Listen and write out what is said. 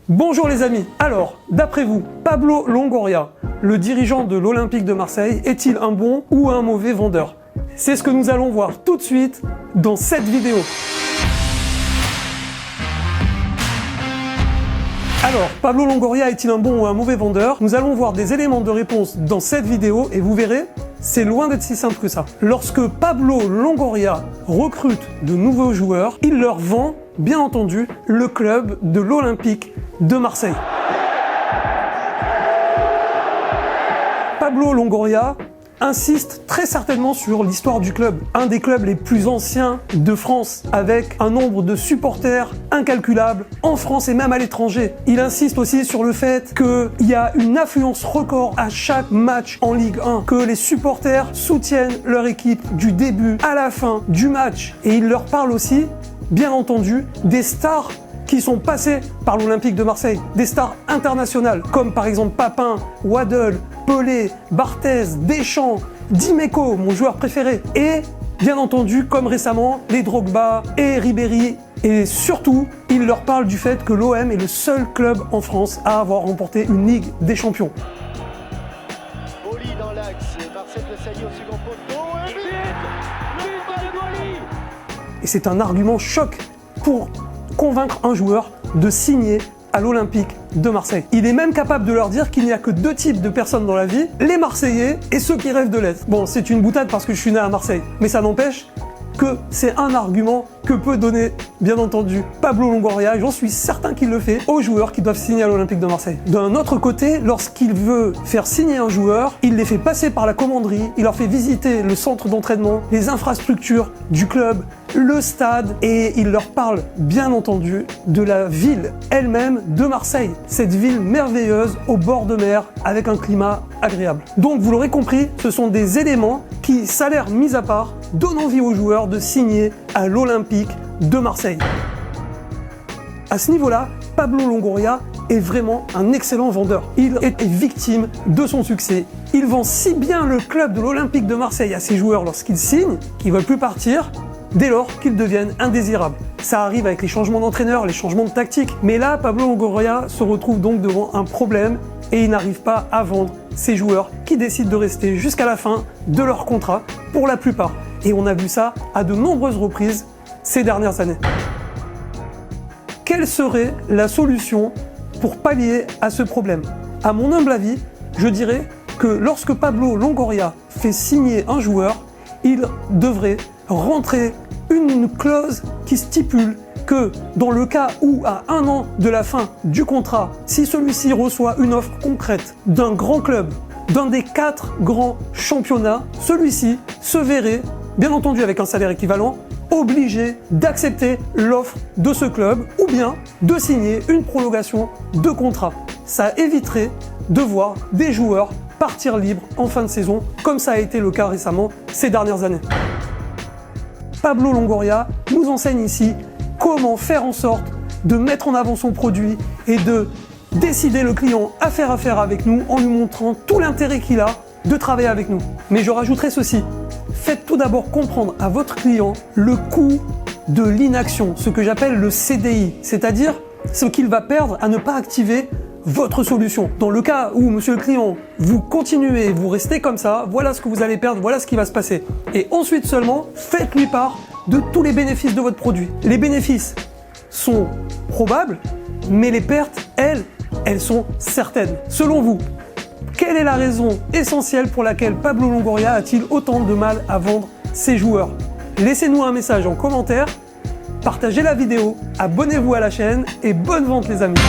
Bonjour les amis, alors, d'après vous, Pablo Longoria, le dirigeant de l'Olympique de Marseille, est-il un bon ou un mauvais vendeur? C'est ce que nous allons voir tout de suite dans cette vidéo. Alors, Pablo Longoria est-il un bon ou un mauvais vendeur? Nous allons voir des éléments de réponse dans cette vidéo et vous verrez, c'est loin d'être si simple que ça. Lorsque Pablo Longoria recrute de nouveaux joueurs, il leur vend, bien entendu, le club de l'Olympique de Marseille. Pablo Longoria insiste très certainement sur l'histoire du club, un des clubs les plus anciens de France, avec un nombre de supporters incalculable en France et même à l'étranger. Il insiste aussi sur le fait qu'il y a une affluence record à chaque match en Ligue 1, que les supporters soutiennent leur équipe du début à la fin du match. Et il leur parle aussi, bien entendu, des stars qui sont passés par l'Olympique de Marseille, des stars internationales, comme par exemple Papin, Waddle, Pelé, Barthez, Deschamps, Dimeco, mon joueur préféré, et bien entendu, comme récemment, les Drogba et Ribéry. Et surtout, il leur parle du fait que l'OM est le seul club en France à avoir remporté une Ligue des Champions. Boli dans l'axe, Marcel Desailly au second poteau, et but Et c'est un argument choc pour convaincre un joueur de signer à l'Olympique de Marseille. Il est même capable de leur dire qu'il n'y a que deux types de personnes dans la vie, les Marseillais et ceux qui rêvent de l'être. Bon, c'est une boutade parce que je suis né à Marseille, mais ça n'empêche que c'est un argument que peut donner, bien entendu, Pablo Longoria, et j'en suis certain qu'il le fait, aux joueurs qui doivent signer à l'Olympique de Marseille. D'un autre côté, lorsqu'il veut faire signer un joueur, il les fait passer par la commanderie, il leur fait visiter le centre d'entraînement, les infrastructures du club, le stade, et il leur parle, bien entendu, de la ville elle-même de Marseille. Cette ville merveilleuse au bord de mer, avec un climat agréable. Donc, vous l'aurez compris, ce sont des éléments qui, salaire mis à part, donnent envie aux joueurs de signer à l'Olympique de Marseille. À ce niveau-là, Pablo Longoria est vraiment un excellent vendeur. Il est victime de son succès. Il vend si bien le club de l'Olympique de Marseille à ses joueurs lorsqu'ils signent, qu'ils ne veulent plus partir, dès lors qu'ils deviennent indésirables. Ça arrive avec les changements d'entraîneur, les changements de tactique. Mais là, Pablo Longoria se retrouve donc devant un problème et il n'arrive pas à vendre ses joueurs qui décident de rester jusqu'à la fin de leur contrat, pour la plupart. Et on a vu ça à de nombreuses reprises ces dernières années. Quelle serait la solution pour pallier à ce problème? À mon humble avis, je dirais que lorsque Pablo Longoria fait signer un joueur, il devrait rentrer une clause qui stipule que dans le cas où, à 1 an de la fin du contrat, si celui-ci reçoit une offre concrète d'un grand club, d'un des 4 grands championnats, celui-ci se verrait, bien entendu avec un salaire équivalent, obligé d'accepter l'offre de ce club ou bien de signer une prolongation de contrat. Ça éviterait de voir des joueurs partir libres en fin de saison, comme ça a été le cas récemment ces dernières années. Pablo Longoria nous enseigne ici comment faire en sorte de mettre en avant son produit et de décider le client à faire affaire avec nous en lui montrant tout l'intérêt qu'il a de travailler avec nous. Mais je rajouterai ceci, faites tout d'abord comprendre à votre client le coût de l'inaction, ce que j'appelle le CDI, c'est-à-dire ce qu'il va perdre à ne pas activer votre solution. Dans le cas où, monsieur le client, vous continuez, vous restez comme ça, voilà ce que vous allez perdre, voilà ce qui va se passer. Et ensuite seulement, faites-lui part de tous les bénéfices de votre produit. Les bénéfices sont probables, mais les pertes, elles sont certaines. Selon vous, quelle est la raison essentielle pour laquelle Pablo Longoria a-t-il autant de mal à vendre ses joueurs? Laissez-nous un message en commentaire, partagez la vidéo, abonnez-vous à la chaîne et bonne vente les amis.